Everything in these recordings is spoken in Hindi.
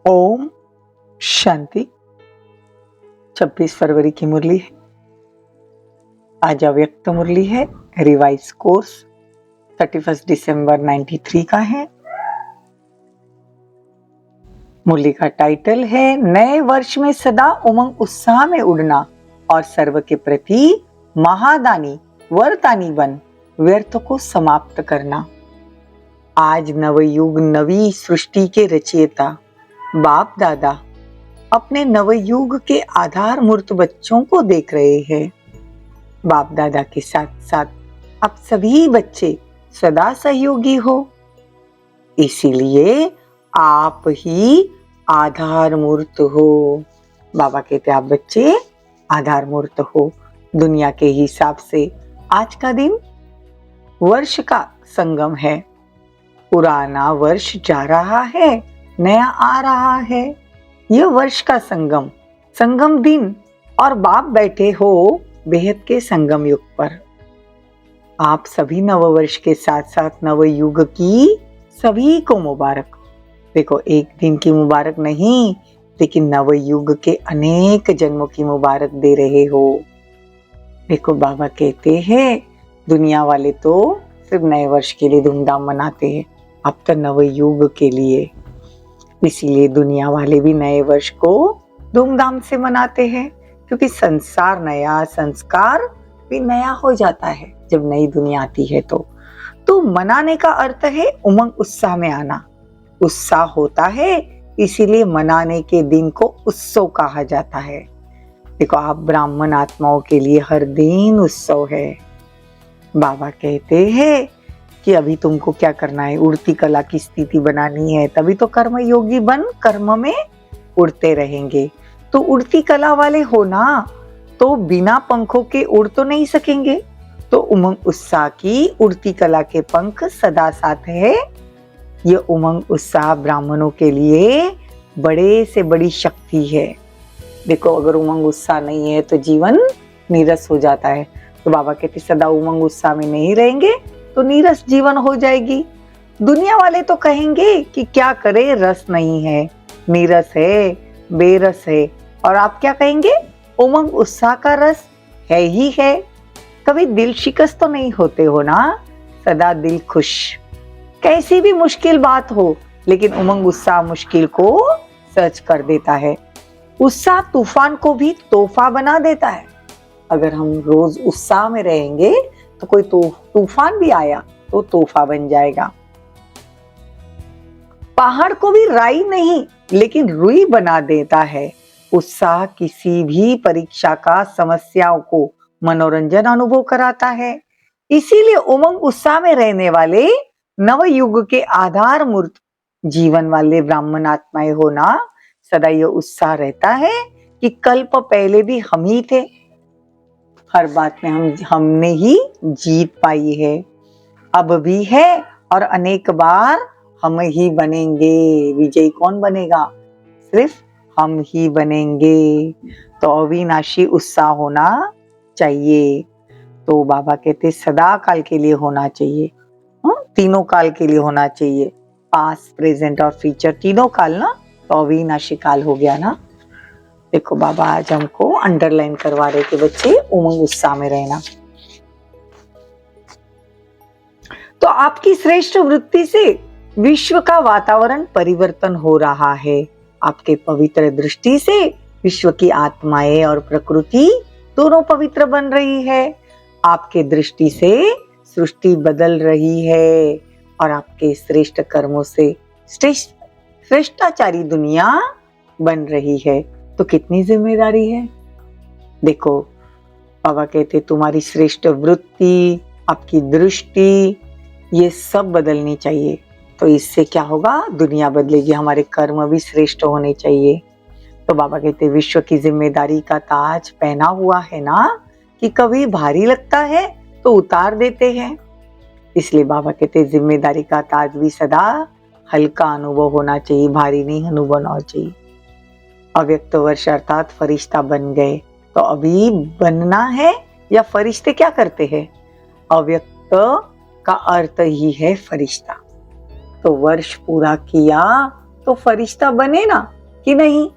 ओम शांति। 26 फरवरी की मुरली है। आज अव्यक्त मुरली है। रिवाइज कोर्स 31 दिसंबर 93 का है। मुरली का टाइटल है नए वर्ष में सदा उमंग उत्साह में उड़ना और सर्व के प्रति महादानी वरदानी बन व्यर्थ को समाप्त करना। आज नवयुग नवी सृष्टि के रचयिता बाप दादा अपने नवयुग के आधार मूर्त बच्चों को देख रहे हैं। बाप दादा के साथ साथ अब सभी बच्चे सदा सहयोगी हो, इसीलिए आप ही आधार मूर्त हो। बाबा कहते आप बच्चे आधार मूर्त हो। दुनिया के हिसाब से आज का दिन वर्ष का संगम है। पुराना वर्ष जा रहा है, नया आ रहा है। यह वर्ष का संगम दिन और बाप बैठे हो बेहद के संगम युग पर। आप सभी नववर्ष के साथ साथ नवयुग की सभी को मुबारक। देखो, एक दिन की मुबारक नहीं, लेकिन नवयुग के अनेक जन्मों की मुबारक दे रहे हो। देखो, बाबा कहते हैं दुनिया वाले तो सिर्फ नए वर्ष के लिए धूमधाम मनाते हैं, अब तो नवयुग के लिए। इसीलिए दुनिया वाले भी नए वर्ष को धूमधाम से मनाते हैं, क्योंकि संसार नया, संस्कार भी नया हो जाता है जब नई दुनिया आती है। तो मनाने का अर्थ है उमंग उत्साह में आना। उत्साह होता है, इसीलिए मनाने के दिन को उत्सव कहा जाता है। देखो, आप ब्राह्मण आत्माओं के लिए हर दिन उत्सव है। बाबा कहते हैं कि अभी तुमको क्या करना है, उड़ती कला की स्थिति बनानी है, तभी तो कर्म योगी बन कर्म में उड़ते रहेंगे। तो उड़ती कला वाले हो ना, तो बिना पंखों के उड़ तो नहीं सकेंगे। तो उमंग उत्साह की उड़ती कला के पंख सदा साथ है। ये उमंग उत्साह ब्राह्मणों के लिए बड़े से बड़ी शक्ति है। देखो, अगर उमंग उत्साह नहीं है तो जीवन नीरस हो जाता है। तो बाबा कहते सदा उमंग उत्साह में नहीं रहेंगे तो नीरस जीवन हो जाएगी। दुनिया वाले तो कहेंगे कि क्या करे, रस नहीं है, नीरस है, बेरस है। और आप क्या कहेंगे, उमंग उत्साह का रस है ही है। कभी दिल शिकस्त तो नहीं होते हो ना, सदा दिल खुश। कैसी भी मुश्किल बात हो, लेकिन उमंग उत्साह मुश्किल को सहज कर देता है। उत्साह तूफान को भी तोहफा बना देता है। अगर हम रोज उत्साह में रहेंगे तो कोई तूफान भी आया तो तोहफा बन जाएगा। पहाड़ को भी राई नहीं, लेकिन रुई बना देता है। उत्साह किसी भी परीक्षा का समस्याओं को मनोरंजन अनुभव कराता है। इसीलिए उमंग उत्साह में रहने वाले नवयुग के आधार मूर्त जीवन वाले ब्राह्मण आत्माएं होना, सदा यह उत्साह रहता है कि कल्प पहले भी हम ही थे। हर बात में हमने ही जीत पाई है, अब भी है और अनेक बार हम ही बनेंगे। विजयी कौन बनेगा? सिर्फ हम ही बनेंगे। तो अविनाशी उत्साह होना चाहिए। तो बाबा कहते सदा काल के लिए होना चाहिए, तीनों काल के लिए होना चाहिए। पास्ट, प्रेजेंट और फ्यूचर तीनों काल ना, तो अविनाशी काल हो गया ना। देखो, बाबा आज हमको अंडरलाइन करवा रहे कि बच्चे उमंग उत्साह में रहना। तो आपकी श्रेष्ठ वृत्ति से विश्व का वातावरण परिवर्तन हो रहा है। आपके पवित्र दृष्टि से विश्व की आत्माएं और प्रकृति दोनों पवित्र बन रही है। आपके दृष्टि से सृष्टि बदल रही है और आपके श्रेष्ठ कर्मों से श्रेष्ठाचारी दुनिया बन रही है। तो कितनी जिम्मेदारी है। देखो, बाबा कहते तुम्हारी श्रेष्ठ वृत्ति, आपकी दृष्टि, ये सब बदलनी चाहिए। तो इससे क्या होगा, दुनिया बदलेगी, हमारे कर्म भी श्रेष्ठ होने चाहिए। तो बाबा कहते विश्व की जिम्मेदारी का ताज पहना हुआ है ना, कि कभी भारी लगता है तो उतार देते हैं। इसलिए बाबा कहते जिम्मेदारी का ताज भी सदा हल्का अनुभव होना चाहिए, भारी नहीं अनुभव होना चाहिए। अव्यक्त वर्ष अर्थात फरिश्ता बन गए, तो अभी बनना है या फरिश्ते क्या करते हैं? अव्यक्त का अर्थ ही है फरिश्ता। तो वर्ष पूरा किया तो फरिश्ता बने ना कि नहीं।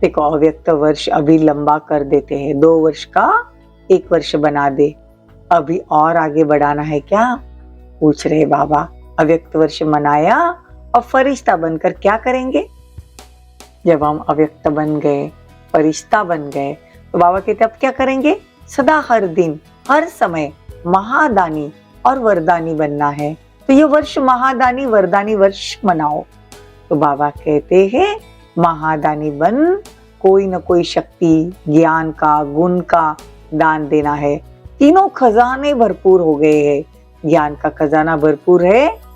देखो अव्यक्त वर्ष अभी लंबा कर देते हैं, 2 वर्ष का 1 वर्ष बना दे, अभी और आगे बढ़ाना है क्या, पूछ रहे बाबा। अव्यक्त वर्ष मनाया और फरिश्ता बनकर क्या करेंगे। जब हम अव्यक्त बन गए, फरिश्ता बन गए, तो बाबा कहते अब क्या करेंगे, सदा हर दिन हर समय महादानी और वरदानी बनना है। तो ये वर्ष महादानी वरदानी वर्ष मनाओ। तो बाबा कहते हैं महादानी बन कोई न कोई शक्ति, ज्ञान का, गुण का दान देना है। तीनों खजाने भरपूर हो गए हैं। ज्ञान का खजाना भरपूर है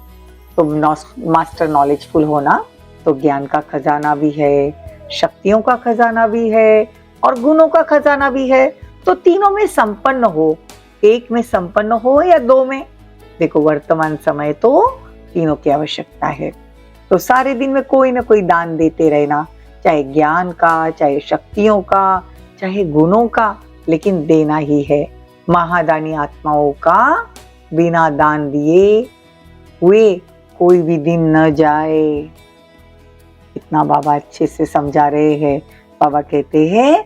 तो मास्टर नॉलेजफुल होना, तो ज्ञान का खजाना भी है, शक्तियों का खजाना भी है और गुणों का खजाना भी है। तो तीनों में संपन्न हो, एक में संपन्न हो या 2 में। देखो वर्तमान समय तो तीनों की आवश्यकता है। तो सारे दिन में कोई ना कोई दान देते रहना, चाहे ज्ञान का, चाहे शक्तियों का, चाहे गुणों का, लेकिन देना ही है। महादानी आत्माओं का बिना दान दिए हुए कोई भी दिन न जाए। इतना बाबा अच्छे से समझा रहे हैं। बाबा कहते हैं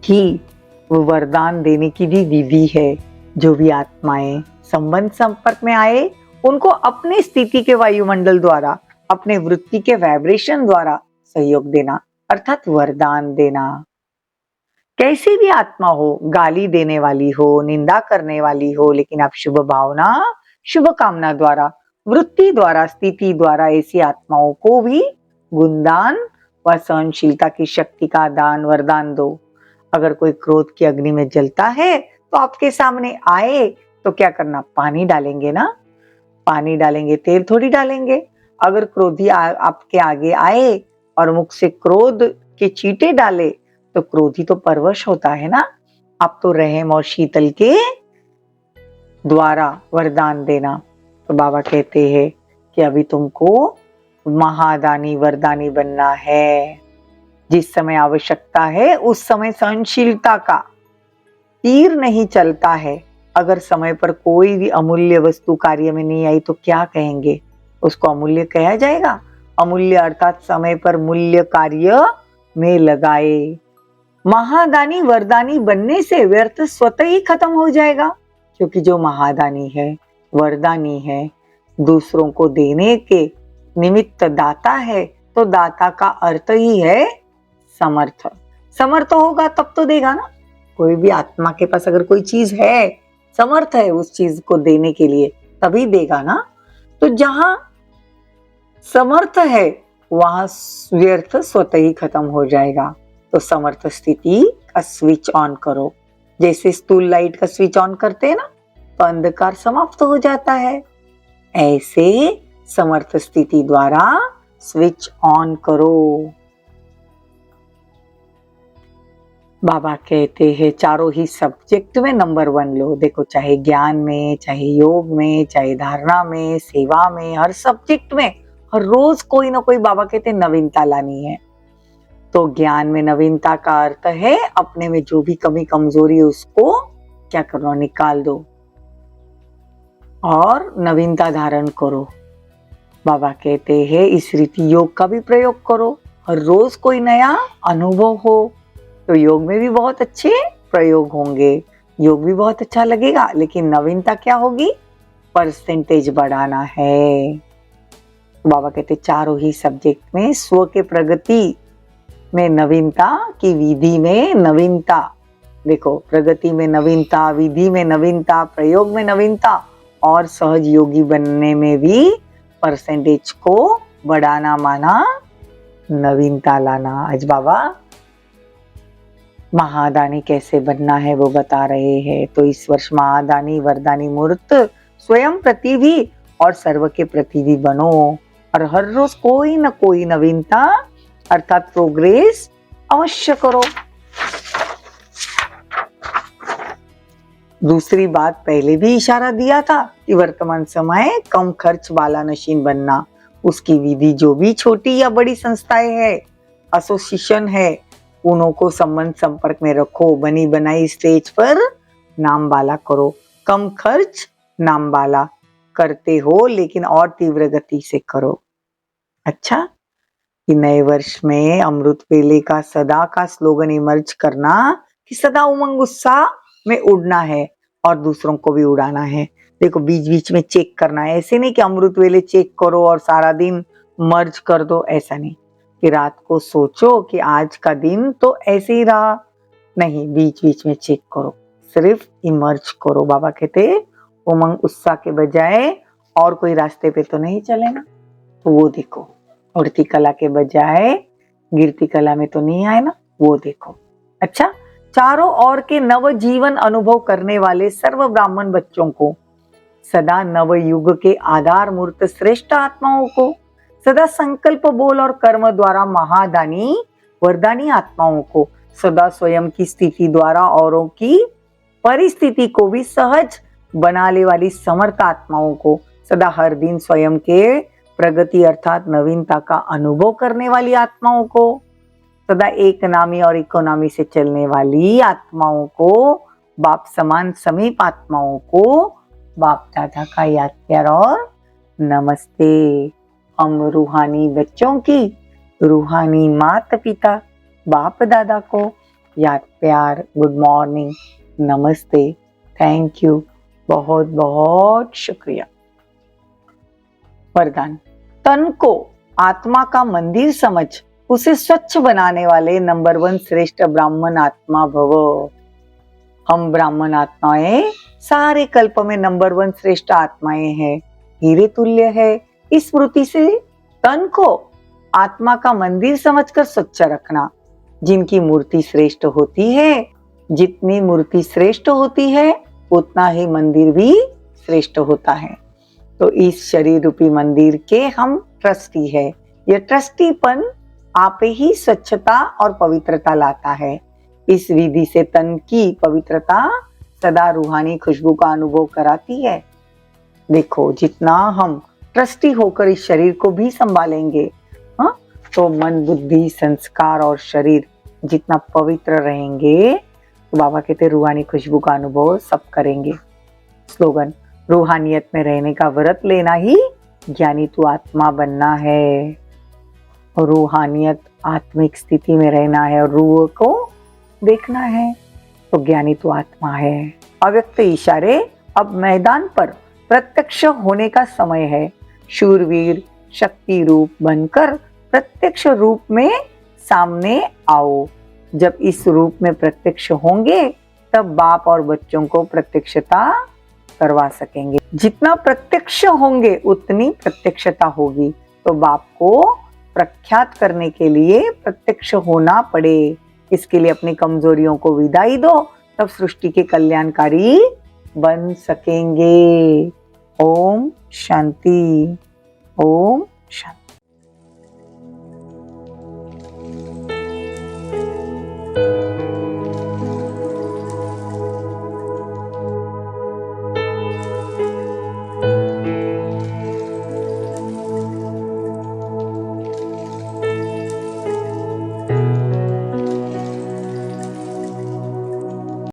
कि वो वरदान देने की भी विधि है। जो भी आत्माएं संबंध संपर्क में आए उनको अपनी स्थिति के वायुमंडल द्वारा, अपने वृत्ति के वाइब्रेशन द्वारा सहयोग देना, अर्थात वरदान देना। कैसी भी आत्मा हो, गाली देने वाली हो, निंदा करने वाली हो, लेकिन आप शुभ भावना, शुभ कामना द्वारा, वृत्ति द्वारा, स्थिति द्वारा ऐसी आत्माओं को भी गुणदान व सहनशीलता की शक्ति का दान वरदान दो। अगर कोई क्रोध की अग्नि में जलता है तो आपके सामने आए तो क्या करना, पानी डालेंगे ना, पानी डालेंगे, तेल थोड़ी डालेंगे। अगर क्रोधी आपके आगे आए और मुख से क्रोध के चींटे डाले तो क्रोधी तो परवश होता है ना। आप तो रहम और शीतल के द्वारा वरदान देना। तो बाबा कहते हैं कि अभी तुमको महादानी वरदानी बनना है। जिस समय आवश्यकता है उस समय सहनशीलता का तीर नहीं चलता है। अगर समय पर कोई भी अमूल्य वस्तु कार्य में नहीं आई तो क्या कहेंगे, उसको अमूल्य कहा जाएगा। अमूल्य अर्थात समय पर मूल्य कार्य में लगाए। महादानी वरदानी बनने से व्यर्थ स्वतः ही खत्म हो जाएगा, क्योंकि जो महादानी है, वरदानी है, दूसरों को देने के निमित्त दाता है, तो दाता का अर्थ ही है समर्थ। समर्थ होगा तब तो देगा ना। कोई भी आत्मा के पास अगर कोई चीज है, समर्थ है उस चीज को देने के लिए, तभी देगा ना। तो जहां समर्थ है वहां व्यर्थ स्वतः ही खत्म हो जाएगा। तो समर्थ स्थिति का स्विच ऑन करो। जैसे स्थूल लाइट का स्विच ऑन करते हैं ना तो अंधकार समाप्त हो जाता है, ऐसे समर्थ स्थिति द्वारा स्विच ऑन करो। बाबा कहते हैं चारों ही सब्जेक्ट में नंबर 1 लो। देखो चाहे ज्ञान में, चाहे योग में, चाहे धारणा में, सेवा में, हर सब्जेक्ट में हर रोज कोई ना कोई बाबा कहते हैं नवीनता लानी है। तो ज्ञान में नवीनता का अर्थ है अपने में जो भी कमी कमजोरी है उसको क्या करो, निकाल दो और नवीनता धारण करो। बाबा कहते हैं इस रीति योग का भी प्रयोग करो। हर रोज कोई नया अनुभव हो तो योग में भी बहुत अच्छे प्रयोग होंगे, योग भी बहुत अच्छा लगेगा। लेकिन नवीनता क्या होगी, परसेंटेज बढ़ाना है। बाबा कहते चारों ही सब्जेक्ट में स्व के प्रगति में नवीनता की विधि में नवीनता। देखो प्रगति में नवीनता, विधि में नवीनता, प्रयोग में नवीनता और सहज योगी बनने में भी परसेंटेज को बढ़ाना माना नवीनता लाना। आज बाबा महादानी कैसे बनना है वो बता रहे हैं। तो इस वर्ष महादानी वरदानी मूर्त स्वयं प्रति भी और सर्व के प्रति भी बनो और हर रोज कोई न कोई नवीनता अर्थात प्रोग्रेस अवश्य करो। दूसरी बात पहले भी इशारा दिया था कि वर्तमान समय कम खर्च वाला नशीन बनना। उसकी विधि जो भी छोटी या बड़ी संस्थाएं है, एसोसिएशन है, उन्हों को संबंध संपर्क में रखो। बनी बनाई स्टेज पर नाम वाला करो। कम खर्च नाम वाला करते हो लेकिन और तीव्र गति से करो। अच्छा, कि नए वर्ष में अमृत वेले का सदा का स्लोगन इमर्ज करना कि सदा उमंग उत्साह में उड़ना है और दूसरों को भी उड़ाना है। देखो बीच बीच में चेक करना है, ऐसे नहीं कि अमृत वेले चेक करो और सारा दिन मर्ज कर दो, ऐसा नहीं कि रात को सोचो कि आज का दिन तो ऐसे ही रहा, नहीं, बीच बीच में चेक करो, सिर्फ इमर्ज करो। बाबा कहते उमंग उत्साह के बजाय और कोई रास्ते पे तो नहीं चले ना, तो वो देखो। उड़ती कला के बजाय गिरती कला में तो नहीं आए ना, वो देखो। अच्छा, चारों ओर के नव जीवन अनुभव करने वाले सर्व ब्राह्मण बच्चों को, सदा नव युग के आधार मूर्त श्रेष्ठ आत्माओं को, सदा संकल्प बोल और कर्म द्वारा महादानी वरदानी आत्माओं को, सदा स्वयं की स्थिति द्वारा औरों की परिस्थिति को भी सहज बनाने वाली समर्थ आत्माओं को, सदा हर दिन स्वयं के प्रगति अर्थात नवीनता का अनुभव करने वाली आत्माओं को, सदा एक नामी और इकोनॉमी से चलने वाली आत्माओं को, बाप समान समीप आत्माओं को बाप दादा का याद प्यार और नमस्ते। हम रूहानी बच्चों की रूहानी माता पिता बाप दादा को याद प्यार, गुड मॉर्निंग, नमस्ते, थैंक यू, बहुत बहुत शुक्रिया। वरदान, तन को आत्मा का मंदिर समझ उसे स्वच्छ बनाने वाले नंबर 1 श्रेष्ठ ब्राह्मण आत्मा भव। हम ब्राह्मण आत्माएं सारे कल्प में नंबर 1 श्रेष्ठ आत्माएं हैं, हीरे तुल्य है। इस स्मृति से तन को आत्मा का मंदिर समझकर स्वच्छ रखना। जिनकी मूर्ति श्रेष्ठ होती है, जितनी मूर्ति श्रेष्ठ होती है उतना ही मंदिर भी श्रेष्ठ होता है। तो इस शरीर रूपी मंदिर के हम ट्रस्टी है। यह ट्रस्टीपन आप ही स्वच्छता और पवित्रता लाता है। इस विधि से तन की पवित्रता सदा रूहानी खुशबू का अनुभव कराती है। देखो जितना हम ट्रस्टी होकर इस शरीर को भी संभालेंगे, हाँ, तो मन बुद्धि संस्कार और शरीर जितना पवित्र रहेंगे, तो बाबा कहते रूहानी खुशबू का अनुभव सब करेंगे। स्लोगन, रूहानियत में रहने का व्रत लेना ही ज्ञानी तू आत्मा बनना है। रूहानियत आत्मिक स्थिति में रहना है और रूह को देखना है, तो ज्ञानी तू आत्मा है। अव्यक्त इशारे, अब मैदान पर प्रत्यक्ष होने का समय है। शूरवीर शक्ति रूप बनकर प्रत्यक्ष रूप में सामने आओ। जब इस रूप में प्रत्यक्ष होंगे तब बाप और बच्चों को प्रत्यक्षता करवा सकेंगे। जितना प्रत्यक्ष होंगे उतनी प्रत्यक्षता होगी। तो बाप को प्रख्यात करने के लिए प्रत्यक्ष होना पड़े। इसके लिए अपनी कमजोरियों को विदाई दो, तब सृष्टि के कल्याणकारी बन सकेंगे। ओम शांति, ओम शांति।